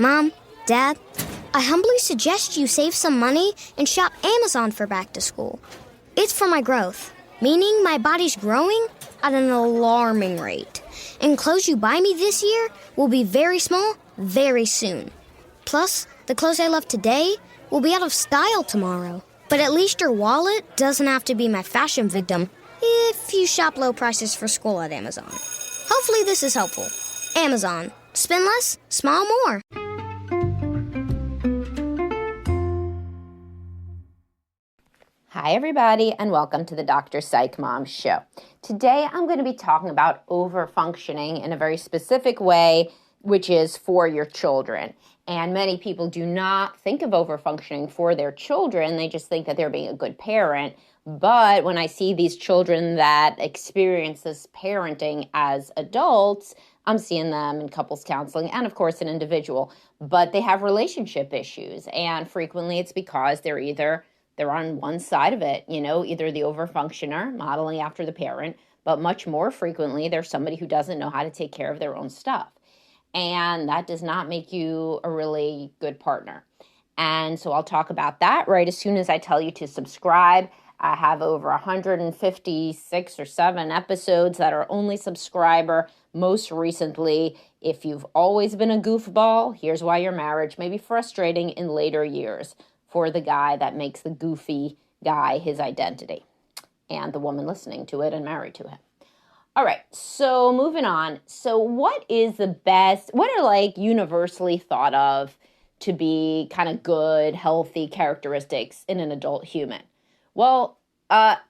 Mom, Dad, I humbly suggest you save some money and shop Amazon for back to school. It's for my growth, meaning my body's growing at an alarming rate. And clothes you buy me this year will be very small very soon. Plus, the clothes I love today will be out of style tomorrow. But at least your wallet doesn't have to be my fashion victim if you shop low prices for school at Amazon. Hopefully this is helpful. Amazon. Spend less, smile more. Hi, everybody, and welcome to the Dr. Psych Mom Show. Today, I'm going to be talking about overfunctioning in a very specific way, which is for your children. And many people do not think of overfunctioning for their children. They just think that they're being a good parent. But when I see these children that experience this parenting as adults, I'm seeing them in couples counseling and, of course, an individual. But they have relationship issues. And frequently, it's because they're on one side of it, either the overfunctioner, modeling after the parent, but much more frequently, there's somebody who doesn't know how to take care of their own stuff. And that does not make you a really good partner. And so I'll talk about that right as soon as I tell you to subscribe. I have over 156 or 7 episodes that are only subscriber. Most recently, if you've always been a goofball, here's why your marriage may be frustrating in later years for the guy that makes the goofy guy his identity and the woman listening to it and married to him. All right, so moving on. So what are universally thought of to be kind of good, healthy characteristics in an adult human? Well,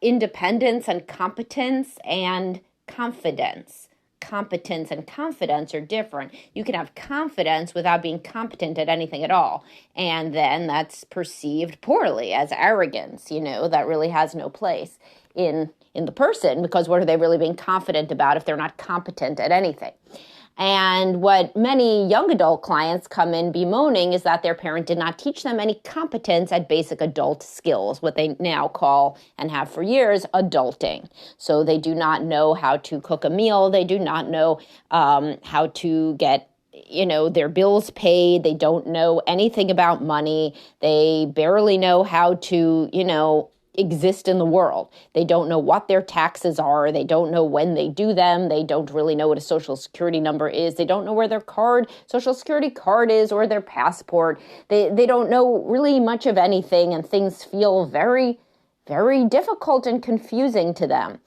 independence and competence and confidence. Competence and confidence are different. You can have confidence without being competent at anything at all. And then that's perceived poorly as arrogance, that really has no place in the person, because what are they really being confident about if they're not competent at anything? And what many young adult clients come in bemoaning is that their parent did not teach them any competence at basic adult skills, what they now call, and have for years, adulting. So they do not know how to cook a meal. They do not know how to get their bills paid. They don't know anything about money. They barely know how to, exist in the world. They don't know what their taxes are. They don't know when they do them. They don't really know what a social security number is. They don't know where their social security card is, or their passport. They don't know really much of anything, and things feel very, very difficult and confusing to them.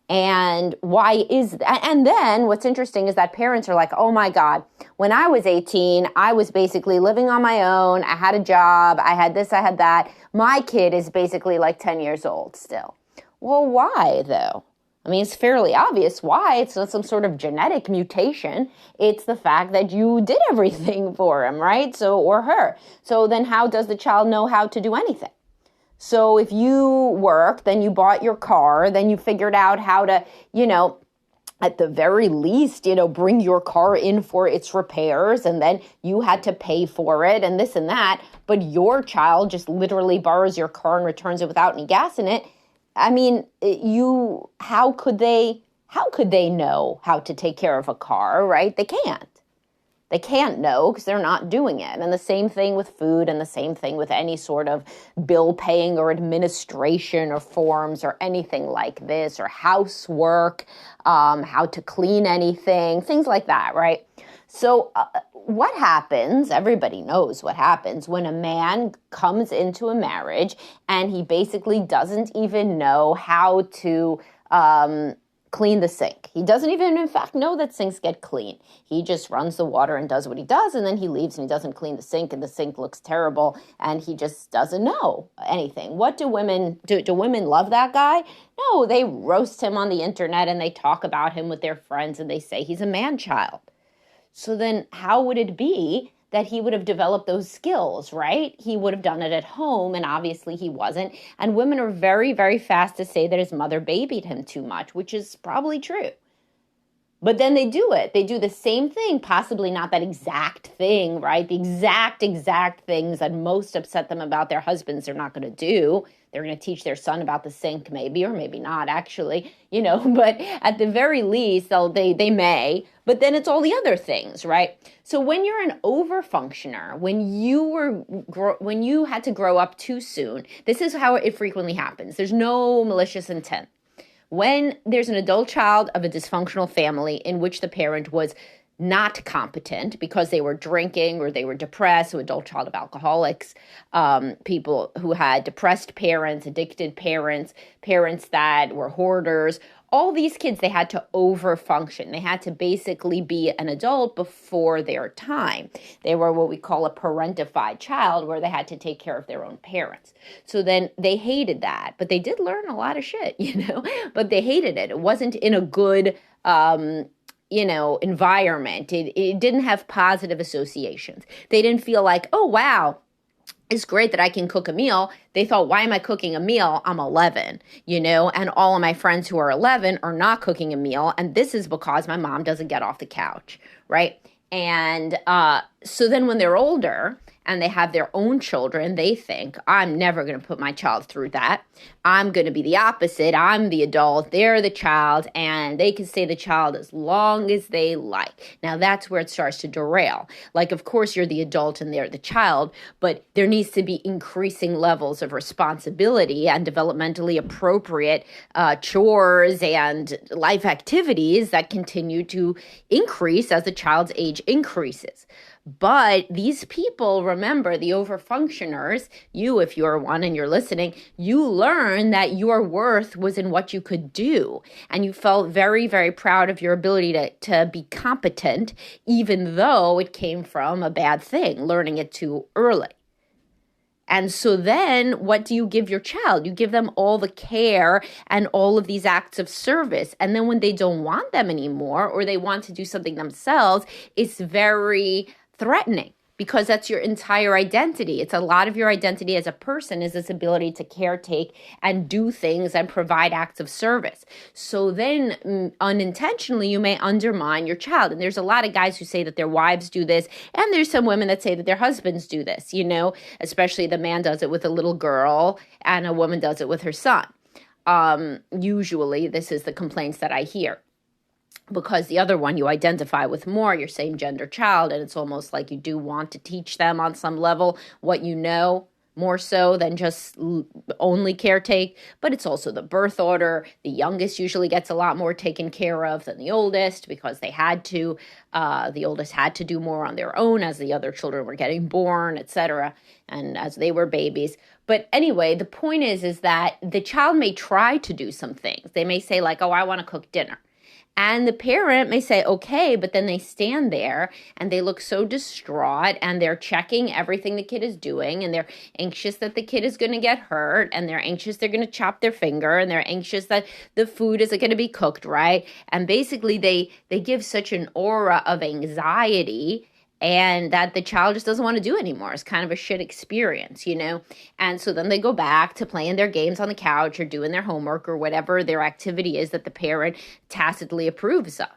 And why is that? And then what's interesting is that parents are like, oh my God, when I was 18, I was basically living on my own. I had a job. I had this, I had that. My kid is basically like 10 years old still. Well, why though? I mean, it's fairly obvious why. It's not some sort of genetic mutation. It's the fact that you did everything for him, right? or her. So then how does the child know how to do anything? So if you work, then you bought your car, then you figured out how to, at the very least, bring your car in for its repairs, and then you had to pay for it and this and that, but your child just literally borrows your car and returns it without any gas in it. I mean, how could they know how to take care of a car, right? They can't. They can't know because they're not doing it. And the same thing with food, and the same thing with any sort of bill paying or administration or forms or anything like this, or housework, how to clean anything, things like that, right? So what happens, everybody knows what happens when a man comes into a marriage and he basically doesn't even know how to clean the sink. He doesn't even, in fact, know that sinks get clean. He just runs the water and does what he does, and then he leaves and he doesn't clean the sink, and the sink looks terrible, and he just doesn't know anything. What do women do? Do women love that guy? No, they roast him on the internet, and they talk about him with their friends, and they say he's a man-child. So then how would it be that he would have developed those skills, right? He would have done it at home, and obviously he wasn't. And women are very, very fast to say that his mother babied him too much, which is probably true. But then they do it. They do the same thing, possibly not that exact thing, right? The exact things that most upset them about their husbands they're not going to do. They're going to teach their son about the sink maybe, or maybe not actually, but at the very least, they may. But then it's all the other things, right? So when you're an overfunctioner, when you had to grow up too soon, this is how it frequently happens. There's no malicious intent. When there's an adult child of a dysfunctional family in which the parent was not competent because they were drinking or they were depressed, so adult child of alcoholics, people who had depressed parents, addicted parents, parents that were hoarders, all these kids, they had to overfunction. They had to basically be an adult before their time. They were what we call a parentified child, where they had to take care of their own parents. So then they hated that, but they did learn a lot of shit, but they hated it. It wasn't in a good, environment. It didn't have positive associations. They didn't feel like, oh, wow, it's great that I can cook a meal. They thought, why am I cooking a meal? I'm 11, and all of my friends who are 11 are not cooking a meal. And this is because my mom doesn't get off the couch, right? And so then when they're older and they have their own children, they think, I'm never going to put my child through that. I'm going to be the opposite. I'm the adult. They're the child. And they can stay the child as long as they like. Now, that's where it starts to derail. Like, of course, you're the adult and they're the child, but there needs to be increasing levels of responsibility and developmentally appropriate chores and life activities that continue to increase as the child's age increases. But these people, remember, the overfunctioners, you, if you're one and you're listening, you learn that your worth was in what you could do. And you felt very, very proud of your ability to be competent, even though it came from a bad thing, learning it too early. And so then what do you give your child? You give them all the care and all of these acts of service. And then when they don't want them anymore, or they want to do something themselves, it's very threatening, because that's your entire identity. It's a lot of your identity as a person is this ability to caretake and do things and provide acts of service. So then unintentionally, you may undermine your child. And there's a lot of guys who say that their wives do this. And there's some women that say that their husbands do this, especially the man does it with a little girl and a woman does it with her son. Usually, this is the complaints that I hear. Because the other one you identify with more, your same gender child, and it's almost like you do want to teach them on some level what you know, more so than just only caretake. But it's also the birth order. The youngest usually gets a lot more taken care of than the oldest because they had to. The oldest had to do more on their own as the other children were getting born, etc., and as they were babies. But anyway, the point is that the child may try to do some things. They may say like, oh, I want to cook dinner. And the parent may say, okay, but then they stand there and they look so distraught and they're checking everything the kid is doing and they're anxious that the kid is going to get hurt and they're anxious they're going to chop their finger and they're anxious that the food isn't going to be cooked right. And basically they give such an aura of anxiety and that the child just doesn't want to do anymore. It's kind of a shit experience, And so then they go back to playing their games on the couch or doing their homework or whatever their activity is that the parent tacitly approves of.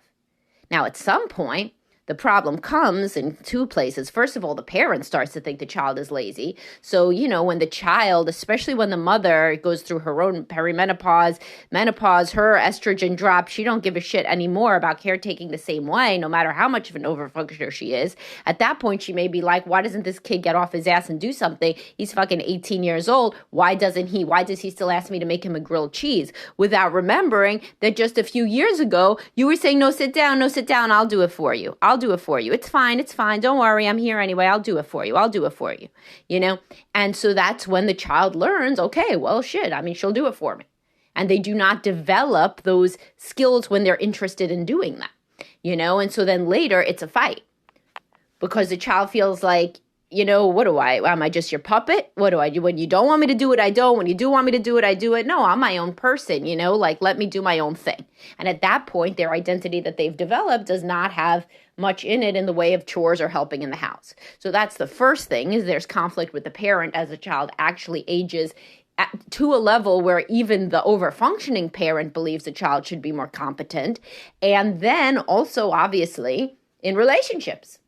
Now, at some point, the problem comes in two places. First of all, the parent starts to think the child is lazy. So, when the child, especially when the mother goes through her own perimenopause, menopause, her estrogen drops, she don't give a shit anymore about caretaking the same way, no matter how much of an overfunctioner she is. At that point, she may be like, why doesn't this kid get off his ass and do something? He's fucking 18 years old. Why does he still ask me to make him a grilled cheese? Without remembering that just a few years ago, you were saying, no, sit down, I'll do it for you. I'll do it for you. It's fine. Don't worry. I'm here anyway. I'll do it for you. And so that's when the child learns, okay, well, shit. She'll do it for me. And they do not develop those skills when they're interested in doing that, and so then later it's a fight because the child feels like, what do am I just your puppet? What do I do? When you don't want me to do it, I don't. When you do want me to do it, I do it. No, I'm my own person, let me do my own thing. And at that point, their identity that they've developed does not have much in it in the way of chores or helping in the house. So that's the first thing, is there's conflict with the parent as the child actually ages to a level where even the overfunctioning parent believes the child should be more competent. And then also, obviously, in relationships.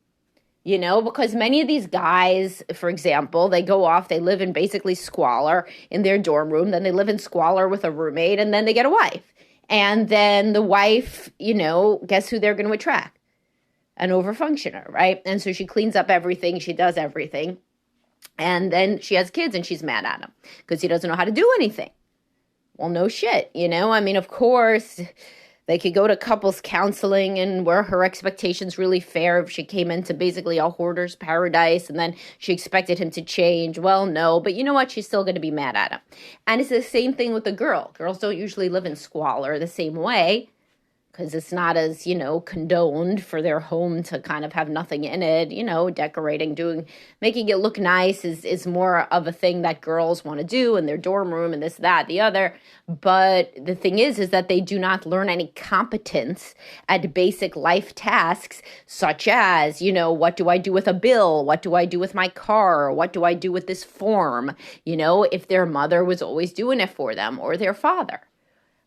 Because many of these guys, for example, they go off, they live in basically squalor in their dorm room, then they live in squalor with a roommate, and then they get a wife. And then the wife, guess who they're going to attract? An overfunctioner, right? And so she cleans up everything, she does everything. And then she has kids and she's mad at him because he doesn't know how to do anything. Well, no shit, of course, they could go to couples counseling and were her expectations really fair if she came into basically a hoarder's paradise and then she expected him to change? Well, no, but you know what? She's still going to be mad at him. And it's the same thing with the girl. Girls don't usually live in squalor the same way because it's not as, condoned for their home to kind of have nothing in it. Decorating, making it look nice is more of a thing that girls want to do in their dorm room and this, that, the other. But the thing is that they do not learn any competence at basic life tasks, such as, what do I do with a bill? What do I do with my car? What do I do with this form? If their mother was always doing it for them or their father.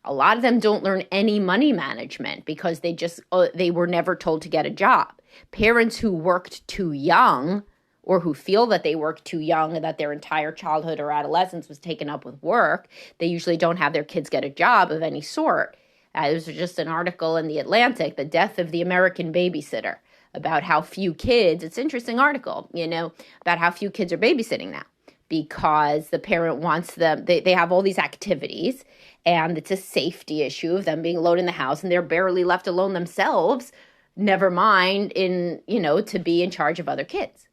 A lot of them don't learn any money management because they were never told to get a job. Parents who worked too young or who feel that they worked too young and that their entire childhood or adolescence was taken up with work, they usually don't have their kids get a job of any sort. There was just an article in The Atlantic, The Death of the American Babysitter, about how few kids, it's an interesting article, about how few kids are babysitting now because the parent wants them, they have all these activities. And it's a safety issue of them being alone in the house and they're barely left alone themselves, never mind to be in charge of other kids.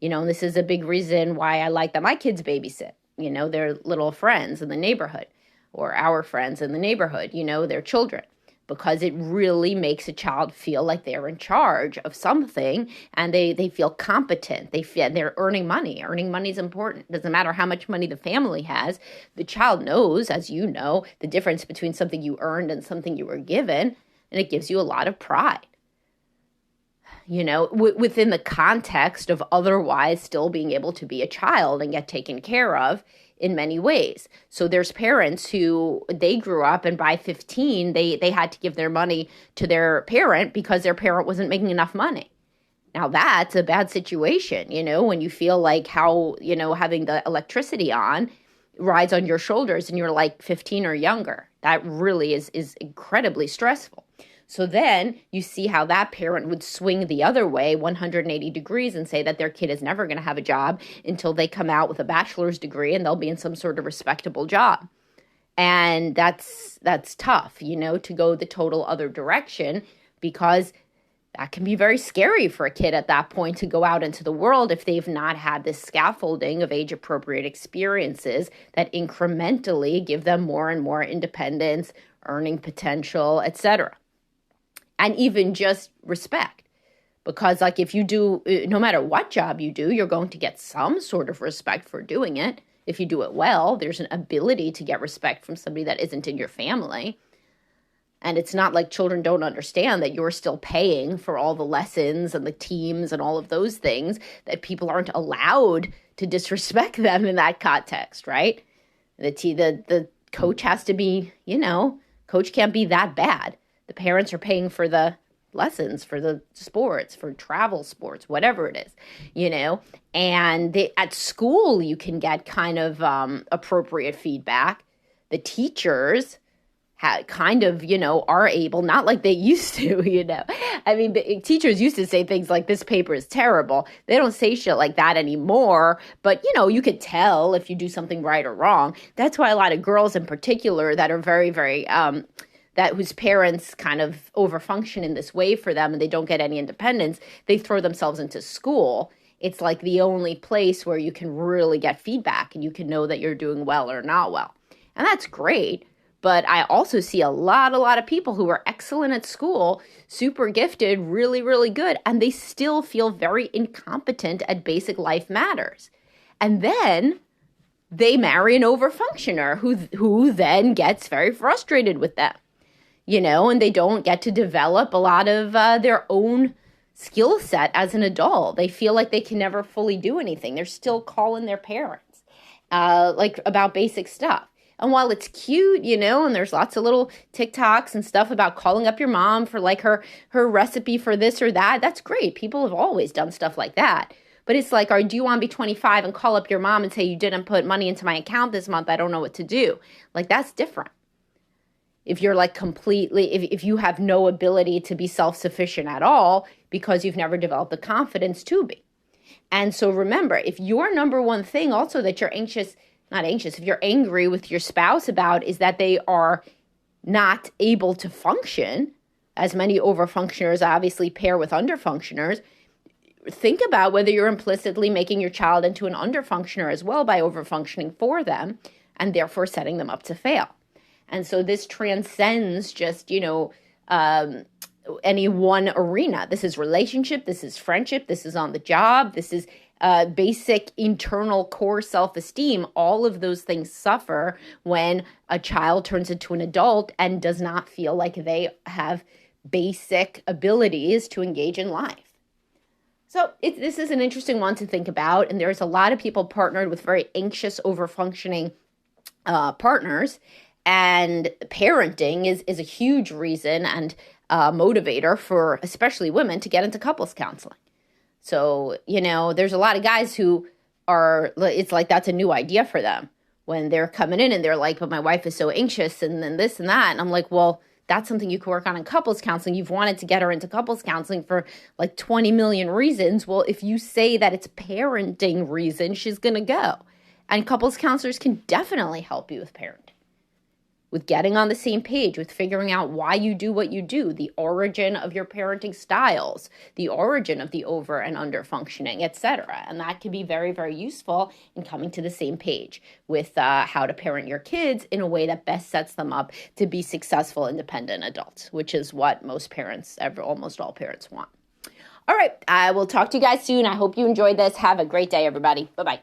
And this is a big reason why I like that my kids babysit. Their little friends in the neighborhood or our friends in the neighborhood, their children. Because it really makes a child feel like they're in charge of something and they feel competent. They're earning money. Earning money is important. It doesn't matter how much money the family has. The child knows, as you know, the difference between something you earned and something you were given, and it gives you a lot of pride. Within the context of otherwise still being able to be a child and get taken care of in many ways. So there's parents who they grew up and by 15, they had to give their money to their parent because their parent wasn't making enough money. Now that's a bad situation, when you feel like how, having the electricity on rides on your shoulders and you're like 15 or younger. That really is incredibly stressful. So then you see how that parent would swing the other way 180 degrees and say that their kid is never going to have a job until they come out with a bachelor's degree and they'll be in some sort of respectable job. And that's tough, to go the total other direction because that can be very scary for a kid at that point to go out into the world if they've not had this scaffolding of age-appropriate experiences that incrementally give them more and more independence, earning potential, etc. And even just respect. Because if you do, no matter what job you do, you're going to get some sort of respect for doing it. If you do it well, there's an ability to get respect from somebody that isn't in your family. And it's not like children don't understand that you're still paying for all the lessons and the teams and all of those things, that people aren't allowed to disrespect them in that context, right? The coach has to be, coach can't be that bad. The parents are paying for the lessons, for the sports, for travel sports, whatever it is, And at school, you can get kind of appropriate feedback. The teachers kind of, are able, not like they used to, teachers used to say things like, this paper is terrible. They don't say shit like that anymore. But, you could tell if you do something right or wrong. That's why a lot of girls in particular that are very, very whose parents kind of overfunction in this way for them and they don't get any independence, they throw themselves into school. It's like the only place where you can really get feedback and you can know that you're doing well or not well. And that's great. But I also see a lot of people who are excellent at school, super gifted, really, really good, and they still feel very incompetent at basic life matters. And then they marry an overfunctioner who then gets very frustrated with them. And they don't get to develop a lot of their own skill set as an adult. They feel like they can never fully do anything. They're still calling their parents. like about basic stuff. And while it's cute, and there's lots of little TikToks and stuff about calling up your mom for like her recipe for this or that, that's great. People have always done stuff like that. But it's like, do you want to be 25 and call up your mom and say, you didn't put money into my account this month, I don't know what to do? Like, that's different. If you're like completely, if you have no ability to be self-sufficient at all because you've never developed the confidence to be. And so remember, if your number one thing also that you're if you're angry with your spouse about is that they are not able to function, as many overfunctioners obviously pair with underfunctioners, think about whether you're implicitly making your child into an underfunctioner as well by overfunctioning for them and therefore setting them up to fail. And so this transcends just, any one arena. This is relationship, this is friendship, this is on the job, this is basic internal core self-esteem. All of those things suffer when a child turns into an adult and does not feel like they have basic abilities to engage in life. So this is an interesting one to think about. And there's a lot of people partnered with very anxious, overfunctioning partners. And parenting is a huge reason and motivator for especially women to get into couples counseling. So, there's a lot of guys who it's like that's a new idea for them when they're coming in and they're like, but my wife is so anxious and then this and that. And I'm like, well, that's something you can work on in couples counseling. You've wanted to get her into couples counseling for like 20 million reasons. Well, if you say that it's parenting reason, she's going to go. And couples counselors can definitely help you with parenting, with getting on the same page, with figuring out why you do what you do, the origin of your parenting styles, the origin of the over and under functioning, etc. And that can be very, very useful in coming to the same page with how to parent your kids in a way that best sets them up to be successful, independent adults, which is what most parents, almost all parents want. All right, I will talk to you guys soon. I hope you enjoyed this. Have a great day, everybody. Bye-bye.